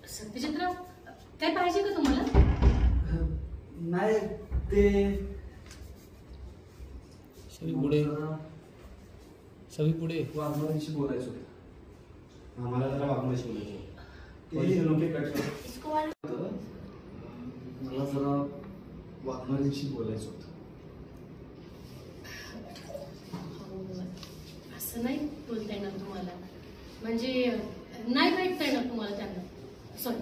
सत्यजितराव, काय पाहिजे का तुम्हाला? नाही ते सवी पुढे वाघमारीशी बोलायचं होतं. आम्हाला जरा वाघमारीशी बोलायचं होतं. मला जरा वाघमारीशी बोलायचं होतं. असं नाही बोलता येणार तुम्हाला, म्हणजे नाही भेटता येणार तुम्हाला त्यांना. सॉरी,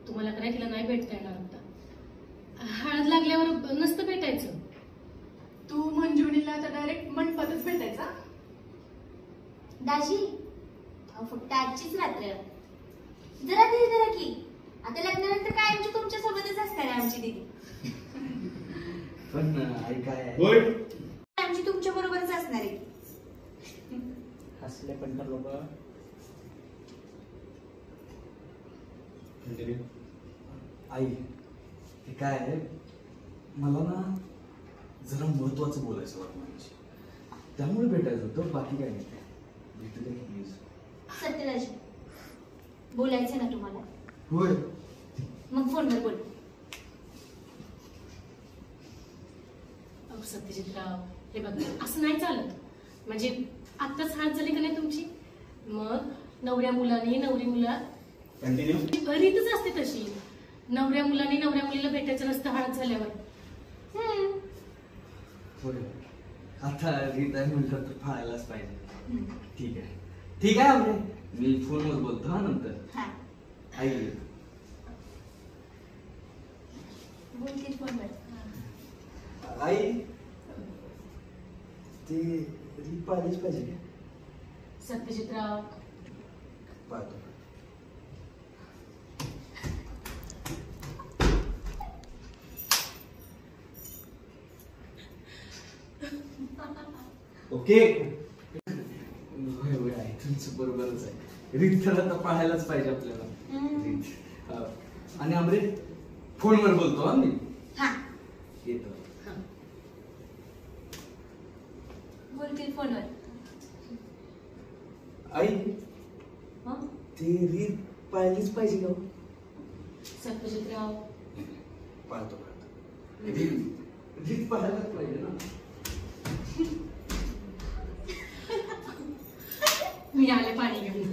तुम्हाला काय तिला नाही भेटता येणार आता. हळद लागल्यावर नसतं भेटायचं. तू मंजुळीला आता डायरेक्ट मंडपातच भेटायचा? दाजी, फक्त आजचीच रात्र जरा धीर धरा की. आता लग्नानंतर काय आमची तुमच्या सोबतच असणार आहे आमची दीदी. पण ऐकाय आमची तुमच्या बरोबरच असणार आहे. हसले पण तर लोक. आई ते काय आहे, मला ना जरा महत्वाचं बोलायचं वाघमारीशी, त्यामुळे भेटायचं होतं. बाकी काय नाही. भेटू दे प्लीज. सत्यराजी, बोलायचं ना तुम्हाला? होय. मग फोनवर बोल. सत्यजितराव, हे बघा, असं नाही चालत. म्हणजे आत्ताच हात झाली का नाही तुमची, मग नवऱ्या मुलाने नवरी मुला रीतच असते तशी. नवऱ्या मुलाने नवऱ्या मुलीला भेटायचं नसतं हळद झाल्यावर. होय, आता रीत आहे म्हटलं तर फाळायलाच पाहिजे. ठीक आहे, ठीक आहे. आम्ही मी फोनवर बोलतो हा नंतर. आई बोलते फोनवर. आई ते रीत पाहिलीच पाहिजे का? सत्यजितराव, पाहतो. ओके. होय होय आहे, तुमचं बरोबरच आहे. रीत तर आता पाहायलाच पाहिजे आपल्याला. रीत. आणि आमरे फोनवर बोलतो हा मी. येतो. बोलतील फोनवर. आई ते रीत पाहिलीच पाहिजे का? सत्यजितराव, पाहतो पाहतो. रीत पाहायलाच पाहिजे ना. मी आले पाणी घेऊन.